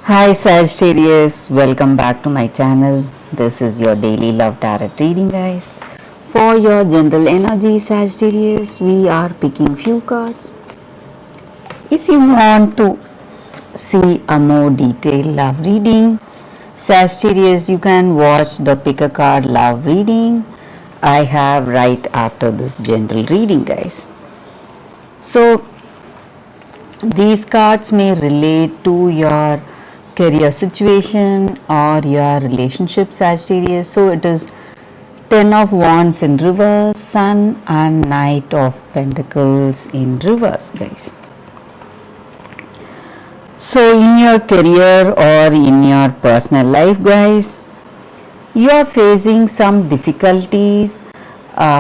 Hi Sagittarius, welcome back to my channel. This is your daily love tarot reading, guys. For your general energy, Sagittarius, we are picking few cards. If you want to see a more detailed love reading, Sagittarius, you can watch the pick a card love reading I have right after this general reading, guys. So these cards may relate to your career situation or your relationship, Sagittarius. So it is 10 of Wands in reverse, Sun and Knight of Pentacles in reverse, guys. So in your career or in your personal life, guys, you are facing some difficulties,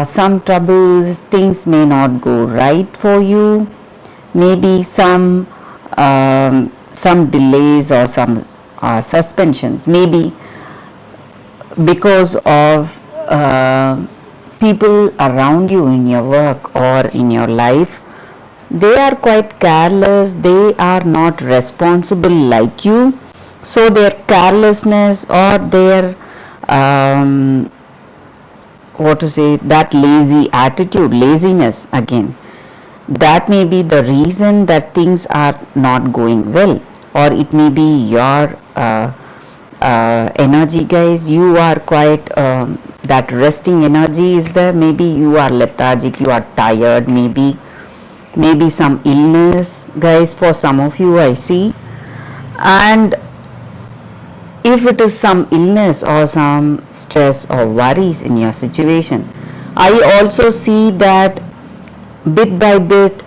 some troubles. Things may not go right for you. Maybe some delays or some suspensions, maybe because of people around you in your work or in your life. They are quite careless, they are not responsible like you, so their carelessness or their that lazy attitude, laziness again, that may be the reason that things are not going well. Or it may be your energy, guys. You are quite that resting energy is there. Maybe you are lethargic, you are tired, maybe some illness, guys, for some of you I see. And if it is some illness or some stress or worries in your situation, I also see that bit by bit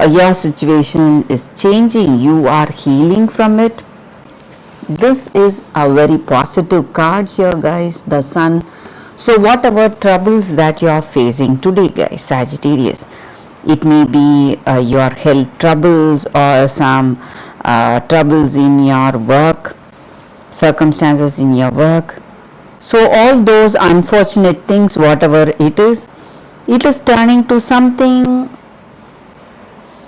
your situation is changing, you are healing from it. This is a very positive card here, guys, the Sun. So whatever troubles that you are facing today, guys, Sagittarius, it may be your health troubles or some troubles in your work, circumstances in your work. So all those unfortunate things, whatever it is turning to something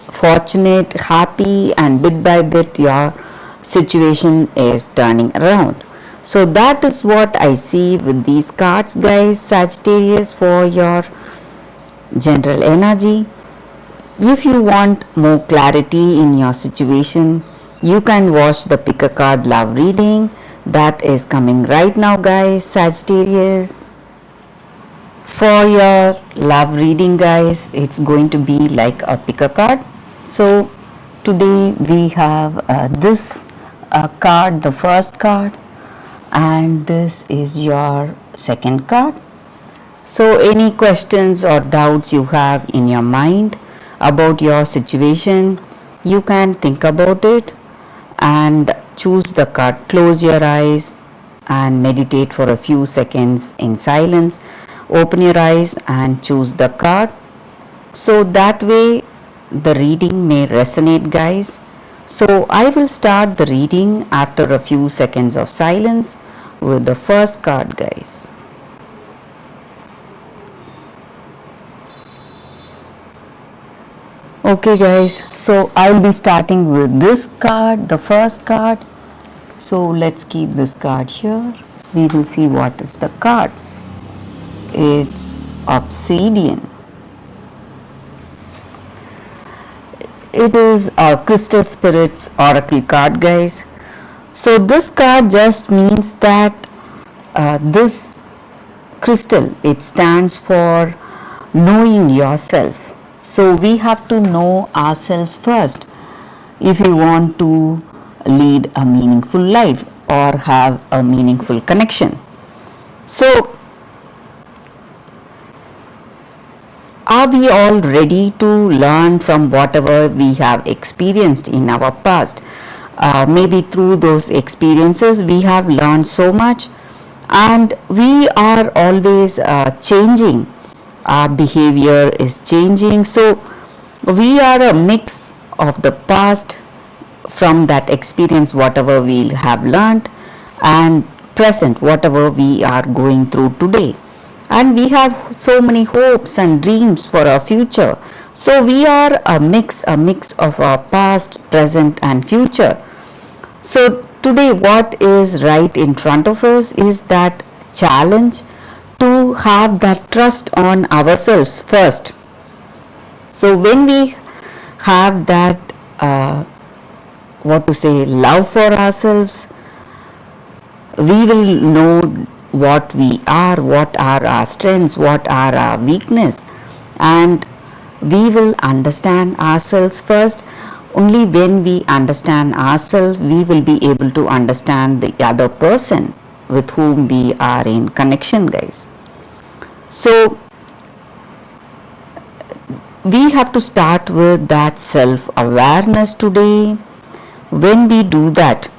fortunate, happy, and bit by bit your situation is turning around. So that is what I see with these cards, guys, Sagittarius, for your general energy. If you want more clarity in your situation, you can watch the pick a card love reading that is coming right now, guys, Sagittarius. For your love reading, guys, it's going to be like a pick a card. So today we have this card, the first card, and this is your second card. So any questions or doubts you have in your mind about your situation, you can think about it and choose the card. Close your eyes and meditate for a few seconds in silence. Open your eyes and choose the card. So that way the reading may resonate, guys. So I will start the reading after a few seconds of silence with the first card, guys. Okay, guys, so I'll be starting with this card, the first card. So let's keep this card here. We will see what is the card. It's Obsidian. It is a Crystal Spirits Oracle card, guys. So this card just means that this crystal, it stands for knowing yourself. So we have to know ourselves first if we want to lead a meaningful life or have a meaningful connection. So are we all ready to learn from whatever we have experienced in our past? Maybe through those experiences we have learned so much, and we are always changing. Our behavior is changing. So we are a mix of the past, from that experience, whatever we have learned, and present, whatever we are going through today. And we have so many hopes and dreams for our future. So we are a mix of our past, present, and future. So today what is right in front of us is that challenge to have that trust on ourselves first. So when we have that love for ourselves, we will know what we are, what are our strengths, what are our weakness, and we will understand ourselves first. Only when we understand ourselves, we will be able to understand the other person with whom we are in connection, guys. So we have to start with that self-awareness today. When we do that,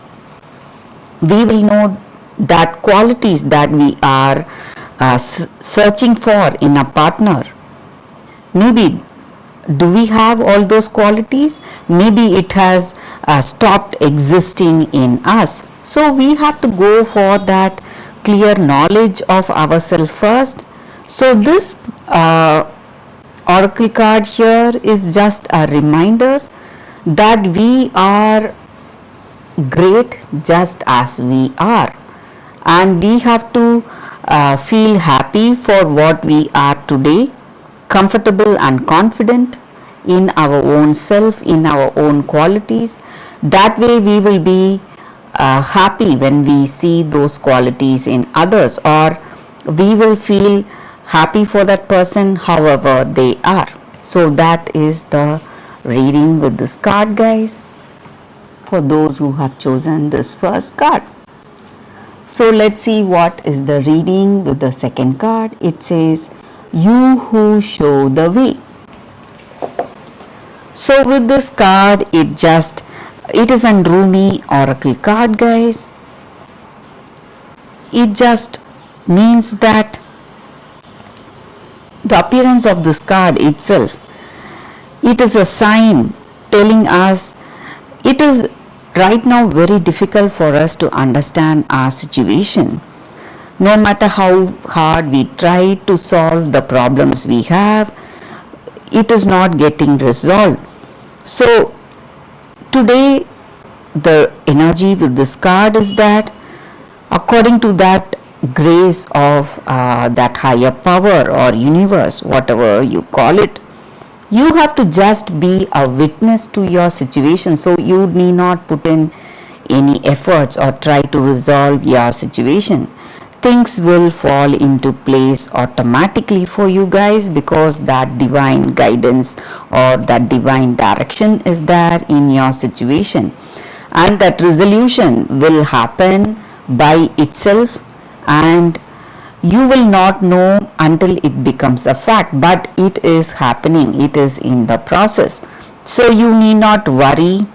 we will know that qualities that we are searching for in a partner. Maybe do we have all those qualities? Maybe it has stopped existing in us. So we have to go for that clear knowledge of ourselves first. So this oracle card here is just a reminder that we are great just as we are, and we have to feel happy for what we are today, comfortable and confident in our own self, in our own qualities. That way we will be happy when we see those qualities in others, or we will feel happy for that person however they are. So that is the reading with this card, guys, for those who have chosen this first card. So let's see what is the reading with the second card. It says, you who show the way. So with this card, it is an Rumi oracle card, guys. It just means that the appearance of this card itself, it is a sign telling us it is right now very difficult for us to understand our situation. No matter how hard we try to solve the problems we have, it is not getting resolved. So today the energy with this card is that according to that grace of that higher power or universe, whatever you call it, you have to just be a witness to your situation. So you need not put in any efforts or try to resolve your situation. Things will fall into place automatically for you guys, because that divine guidance or that divine direction is there in your situation, and that resolution will happen by itself, and you will not know until it becomes a fact, but it is happening, it is in the process. So you need not worry,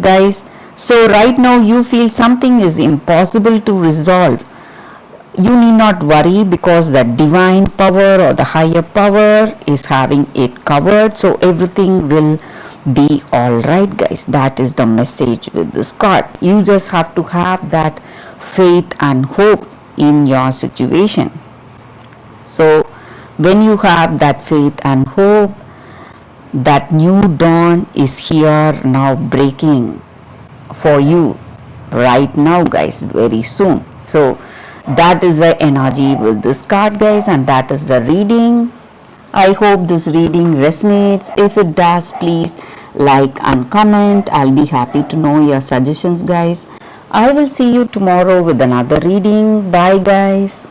guys. So right now you feel something is impossible to resolve. You need not worry, because the divine power or the higher power is having it covered. So everything will be alright, guys. That is the message with this card. You just have to have that faith and hope in your situation. So when you have that faith and hope, that new dawn is here now, breaking for you right now, guys, very soon. So that is the energy with this card, guys, and that is the reading. I hope this reading resonates. If it does, please like and comment. I'll be happy to know your suggestions, guys. I will see you tomorrow with another reading. Bye, guys.